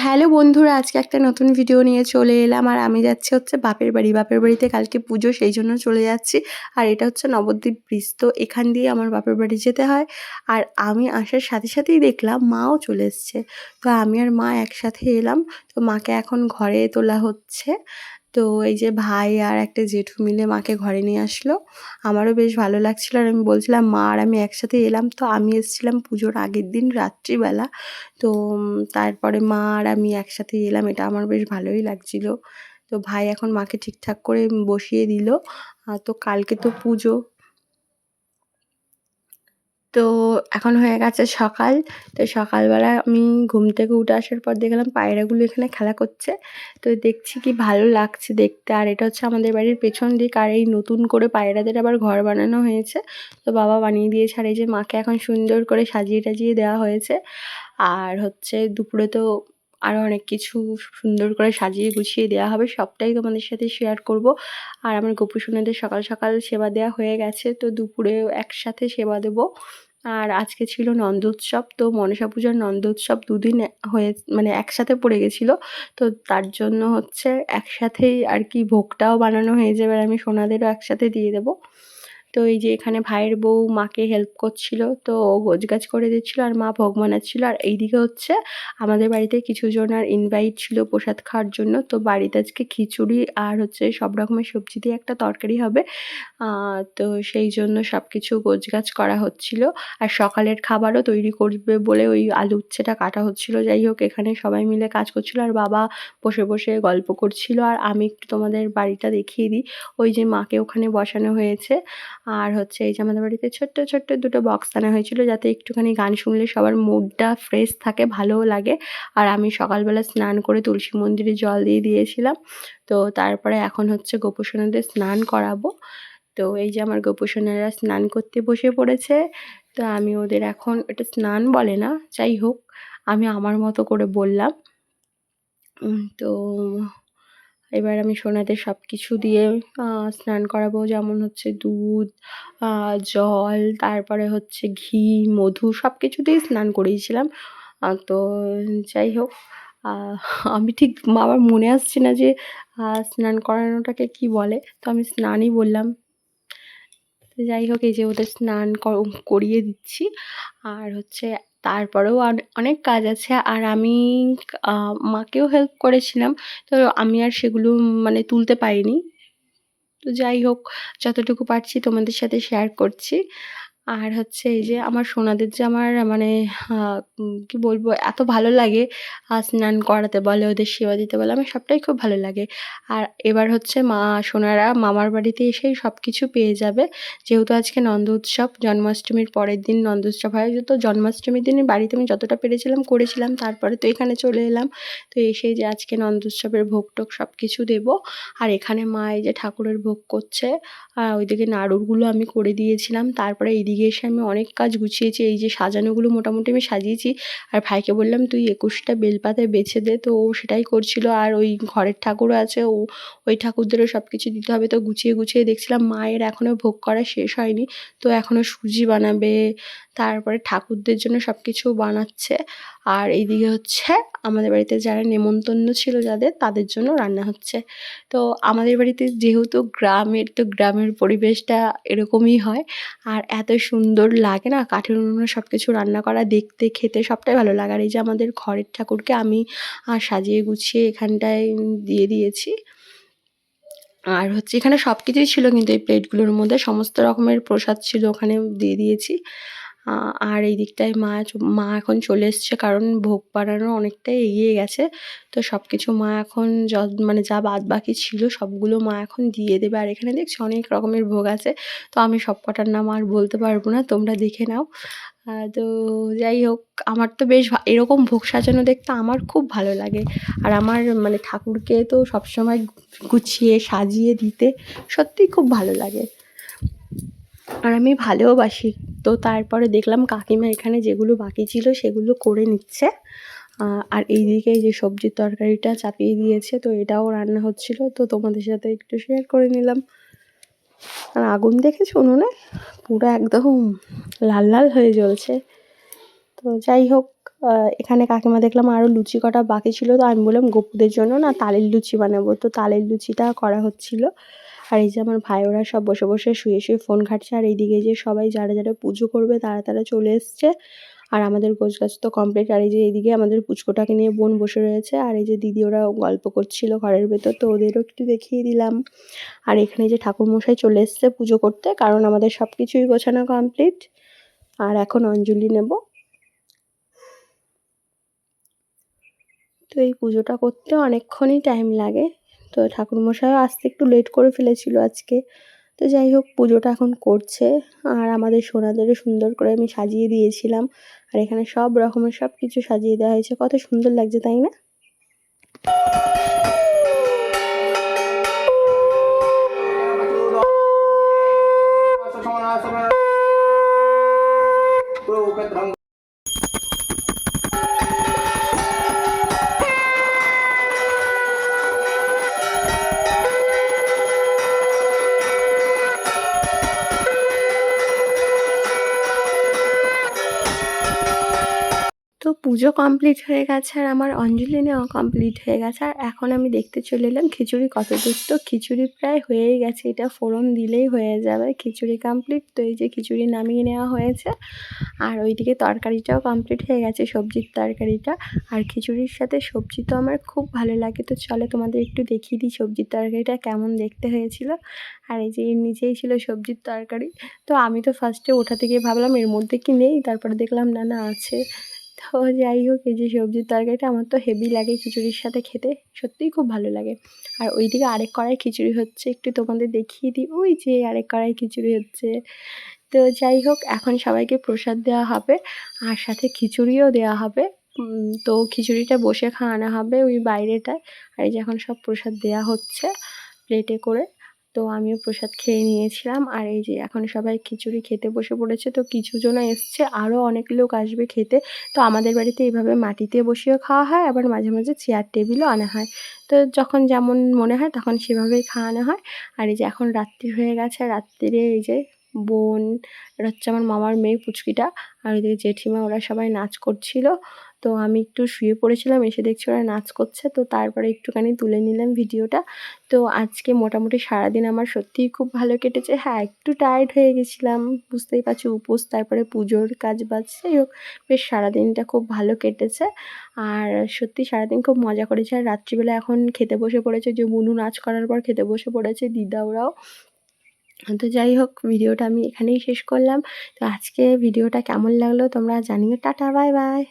Hello বন্ধুরা, আজকে একটা নতুন ভিডিও নিয়ে চলে এলাম। আর আমি যাচ্ছি হচ্ছে বাপের বাড়ি। বাপের বাড়িতে কালকে পুজো, সেই জন্য চলে যাচ্ছি। আর এটা হচ্ছে নবদ্বীপ ব্রিজ, তো এখান দিয়ে আমার বাপের বাড়ি যেতে হয়। আর আমি আসার সাথে সাথেই দেখলাম মাও চলে এসছে। তো আমি আর মা একসাথে এলাম। তো মাকে এখন ঘরে তোলা হচ্ছে। তো এই যে ভাই আর একটা জেঠু মিলে মাকে ঘরে নিয়ে আসলো। আমারও বেশ ভালো লাগছিল। আর আমি বলছিলাম মা আর আমি একসাথে এলাম। তো আমি এসেছিলাম পুজোর আগের দিন রাত্রিবেলা। তো তারপরে মা আর আমি একসাথে এলাম, এটা আমার বেশ ভালোই লাগছিল। তো ভাই এখন মাকে ঠিকঠাক করে বসিয়ে দিল। তো কালকে তো পুজো। তো এখন হয়ে গেছে সকাল। তো সকালবেলা আমি ঘুম থেকে উঠে আসার পর দেখলাম পায়রাগুলো এখানে খেলা করছে। তো দেখছি কি ভালো লাগছে দেখতে। আর এটা হচ্ছে আমাদের বাড়ির পেছন দিক। আর এই নতুন করে পায়রাদের আবার ঘর বানানো হয়েছে। তো বাবা বানিয়ে দিয়েছে। আর এই যে মাকে এখন সুন্দর করে সাজিয়ে টাজিয়ে দেওয়া হয়েছে। আর হচ্ছে দুপুরে তো আরও অনেক কিছু সুন্দর করে সাজিয়ে গুছিয়ে দেওয়া হবে, সবটাই তোমাদের সাথে শেয়ার করব। আর আমার গোপু সোনাদের সকাল সকাল সেবা দেওয়া হয়ে গেছে, তো দুপুরেও একসাথে সেবা দেবো। আর আজকে ছিল নন্দোৎসব, তো মনসা পূজার নন্দোৎসব দুদিন হয়ে মানে একসাথে পড়ে গেছিলো। তো তার জন্য হচ্ছে একসাথেই আর কি ভোগটাও বানানো হয়ে যাবে, আর আমি সোনাদেরও একসাথে দিয়ে দেবো। তো এই যে এখানে ভাইয়ের বউ মাকে হেল্প করছিল, তো ও গোছগাছ করে দিচ্ছিল আর মা ভোগ বানাচ্ছিল। আর এইদিকে হচ্ছে আমাদের বাড়িতে কিছু জনার ইনভাইট ছিল প্রসাদ খাওয়ার জন্য। তো বাড়িতে আজকে খিচুড়ি আর হচ্ছে সব রকমের সবজি দিয়ে একটা তরকারি হবে। তো সেই জন্য সব কিছু গোছগাছ করা হচ্ছিল। আর সকালের খাবারও তৈরি করবে বলে ওই আলু উচ্ছেটা কাটা হচ্ছিল। যাই হোক, এখানে সবাই মিলে কাজ করছিল আর বাবা বসে বসে গল্প করছিল। আর আমি একটু তোমাদের বাড়িটা দেখিয়ে দিই। ওই যে মাকে ওখানে বসানো হয়েছে। আর হচ্ছে এই যে আমাদের বাড়িতে ছোট্ট ছোট্ট দুটো বক্স আনা হয়েছিল, যাতে একটুখানি গান শুনলে সবার মুডটা ফ্রেশ থাকে, ভালোও লাগে। আর আমি সকালবেলা স্নান করে তুলসী মন্দিরে জল দিয়ে দিয়েছিলাম। তো তারপরে এখন হচ্ছে গোপু সোনাদের স্নান করাবো। তো এই যে আমার গোপু সোনারা স্নান করতে বসে পড়েছে। তো আমি ওদের এখন, এটা স্নান বলে না, যাই হোক আমি আমার মতো করে বললাম। তো এবার আমি সোনাদের সব কিছু দিয়ে স্নান করাবো, যেমন হচ্ছে দুধ, জল, তারপরে হচ্ছে ঘি, মধু সব কিছু দিয়ে স্নান করিয়েছিলাম। তো যাই হোক, আহ, আমি ঠিক আমার মনে আসছে না যে স্নান করানোটাকে কি বলে, তো আমি স্নানই বললাম। তো যাই হোক, এই যে ওদের স্নান করিয়ে দিচ্ছি। আর হচ্ছে তারপরেও অনেক কাজ আছে। আর আমি মাকেও হেল্প করেছিলাম। তো আমি আর সেগুলো মানে তুলতে পারিনি। তো যাই হোক, যতটুকু পারছি তোমাদের সাথে শেয়ার করছি। আর হচ্ছে এই যে আমার সোনাদের যে আমার মানে কি বলবো, এত ভালো লাগে স্নান করাতে বলে, ওদের সেবা দিতে বলে, আমার সবটাই খুব ভালো লাগে। আর এবার হচ্ছে মা সোনারা মামার বাড়িতে এসেই সব কিছু পেয়ে যাবে। যেহেতু আজকে নন্দ উৎসব, জন্মাষ্টমীর পরের দিন নন্দ উৎসব হয়। তো জন্মাষ্টমীর দিনে বাড়িতে আমি যতটা পেরেছিলাম করেছিলাম, তারপরে তো এখানে চলে এলাম। তো এসেই যে আজকে নন্দ উৎসবের ভোগ টোগ সব কিছু দেবো। আর এখানে মা এই যে ঠাকুরের ভোগ করছে। ওইদিকে নাড়ুগুলো আমি করে দিয়েছিলাম। তারপরে এইদিকে এসে আমি অনেক কাজ গুছিয়েছি। এই যে সাজানোগুলো মোটামুটি আমি সাজিয়েছি। আর ভাইকে বললাম তুই ২১টা বেলপাতা বেছে দে, তো ও সেটাই করছিল। আর ওই ঘরের ঠাকুরও আছে, ওই ঠাকুরদেরও সব কিছু দিতে হবে। তো গুছিয়ে গুছিয়ে দেখছিলাম মায়ের এখনও ভোগ করা শেষ হয়নি। তো এখনও সুজি বানাবে, তারপরে ঠাকুরদের জন্য সব কিছু বানাচ্ছে। আর এইদিকে হচ্ছে আমাদের বাড়িতে যারা নেমন্তন্ন ছিল যাদের, তাদের জন্য রান্না হচ্ছে। তো আমাদের বাড়িতে যেহেতু গ্রামের, তো গ্রামের পরিবেশটা এরকমই হয়। আর এত সুন্দর লাগে না, কাঠের উনুনে সব কিছু রান্না করা, দেখতে খেতে সবটাই ভালো লাগে। আর এই যে আমাদের ঘরের ঠাকুরকে আমি সাজিয়ে গুছিয়ে এখানটায় দিয়ে দিয়েছি। আর হচ্ছে এখানে সব কিছুই ছিল, কিন্তু এই প্লেটগুলোর মধ্যে সমস্ত রকমের প্রসাদ ছিল, ওখানে দিয়ে দিয়েছি। আর এই দিকটায় মা এখন চলে এসছে, কারণ ভোগ বানানো অনেকটাই এগিয়ে গেছে। তো সব কিছু মা এখন মানে যা বাদ বাকি ছিল সবগুলো মা এখন দিয়ে দেবে। আর এখানে দেখছি অনেক রকমের ভোগ আছে। তো আমি সব কটার নাম আর বলতে পারবো না, তোমরা দেখে নাও। তো যাই হোক, আমার তো বেশ এরকম ভোগ সাজানো দেখতে আমার খুব ভালো লাগে। আর আমার মানে ঠাকুরকে তো সবসময় গুছিয়ে সাজিয়ে দিতে সত্যিই খুব ভালো লাগে, আর আমি ভালোওবাসি। তো তারপরে দেখলাম কাকিমা এখানে যেগুলো বাকি ছিল সেগুলো করে নিচ্ছে। আর এইদিকে এই যে সবজির তরকারিটা চাপিয়ে দিয়েছে, তো এটাও রান্না হচ্ছিল, তো তোমাদের সাথে একটু শেয়ার করে নিলাম। আর আগুন দেখেছো উনুনে, পুরো একদম লাল লাল হয়ে জ্বলছে। তো তো যাই হোক, এখানে কাকিমা দেখলাম আরও লুচি কটা বাকি ছিল, তো আমি বললাম গপুদের জন্য না তালের লুচি বানাবো, তো তালের লুচিটা করা হচ্ছিল। আর এই যে আমার ভাই ওরা সব বসে বসে শুয়ে শুয়ে ফোন ঘাঁটছে, আর এইদিকে যে সবাই যারা যারা পুজো করবে তারা তারা চলে এসছে। আর আমাদের গোছগাছ তো কমপ্লিট। আর এই যে এইদিকে আমাদের পুচকোটাকে নিয়ে বোন বসে রয়েছে, আর এই যে দিদি ওরা গল্প করছিল ঘরের ভেতর, তো ওদেরও একটু দেখিয়ে দিলাম। আর এখানে যে ঠাকুরমশাই চলে এসছে পুজো করতে, কারণ আমাদের সব কিছুই গোছানো কমপ্লিট। আর এখন অঞ্জলি নেব। তো এই পুজোটা করতে অনেকক্ষণই টাইম লাগে, তো ঠাকুরমশাইও আসতে একটু লেট করে ফেলেছিল আজকে। তো যাই হোক, পুজোটা এখন করছে। আর আমাদের সোনাদেরও সুন্দর করে আমি সাজিয়ে দিয়েছিলাম, আর এখানে সব রকমের সব কিছু সাজিয়ে দেওয়া হয়েছে, কত সুন্দর লাগছে তাই না? তো পুজো কমপ্লিট হয়ে গেছে, আর আমার অঞ্জলি নেওয়া কমপ্লিট হয়ে গেছে। আর এখন আমি দেখতে চলে এলাম খিচুড়ি কত দূর। তো খিচুড়ি প্রায় হয়েই গেছে, এটা ফোড়ন দিলেই হয়ে যাবে। খিচুড়ি কমপ্লিট, তো এই যে খিচুড়ি নামিয়ে নেওয়া হয়েছে। আর ওইদিকে তরকারিটাও কমপ্লিট হয়ে গেছে, সবজির তরকারিটা। আর খিচুড়ির সাথে সবজি তো আমার খুব ভালো লাগে, তো চলো তোমাদের একটু দেখিয়ে দিই সবজির তরকারিটা কেমন দেখতে হয়েছিল। আর এই যে এর নিচেই ছিল সবজির তরকারি। তো আমি তো ফার্স্টে ওঠা থেকে ভাবলাম এর মধ্যে কি নেই, তারপরে দেখলাম না না আছে। তো যাই হোক, এই যে সবজির তরকারিটা আমার তো হেভি লাগে খিচুড়ির সাথে খেতে, সত্যিই খুব ভালো লাগে। আর ওইদিকে আরেক কড়াই খিচুড়ি হচ্ছে, একটু তোমাদের দেখিয়ে দিই, ওই যে আরেক কড়াই খিচুড়ি হচ্ছে। তো যাই হোক, এখন সবাইকে প্রসাদ দেওয়া হবে, আর সাথে খিচুড়িও দেওয়া হবে। তো খিচুড়িটা বসে খাওয়ানো হবে ওই বাইরেটায়। আর এই যে এখন সব প্রসাদ দেওয়া হচ্ছে প্লেটে করে। তো আমিও প্রসাদ খেয়ে নিয়েছিলাম, আর এই যে এখন সবাই খিচুড়ি খেতে বসে পড়েছে। তো কিছু জন এসছে, আরও অনেক লোক আসবে খেতে। তো আমাদের বাড়িতে এইভাবে মাটিতে বসিয়েও খাওয়া হয়, আবার মাঝে মাঝে চেয়ার টেবিলও আনা হয়। তো যখন যেমন মনে হয় তখন সেভাবেই খাওয়ানো হয়। আর এই যে এখন রাত্রি হয়ে গেছে, রাত্রিরে এই যে বোন, এটা হচ্ছে আমার মামার মেয়ে পুচকিটা, আর ওইদিকে জেঠিমা, ওরা সবাই নাচ করছিল। তো আমি একটু শুয়ে পড়েছিলাম, এসে দেখছি ওরা নাচ করছে, তো তারপরে একটুখানি তুলে নিলাম ভিডিওটা। তো আজকে মোটামুটি সারাদিন আমার সত্যিই খুব ভালো কেটেছে। হ্যাঁ, একটু টায়ার্ড হয়ে গেছিলাম, বুঝতেই পারছি উপোস, তারপরে পুজোর কাজ বাজ, যাই হোক বেশ সারাদিনটা খুব ভালো কেটেছে। আর সত্যি সারাদিন খুব মজা করেছি। আর রাত্রিবেলা এখন খেতে বসে পড়েছে, যে বুনু নাচ করার পর খেতে বসে পড়েছে, দিদা ওরাও। তো যাই হোক, ভিডিওটা আমি এখানেই শেষ করলাম। তো আজকে ভিডিওটা কেমন লাগলো তোমরা জানিও। Tata, bye bye.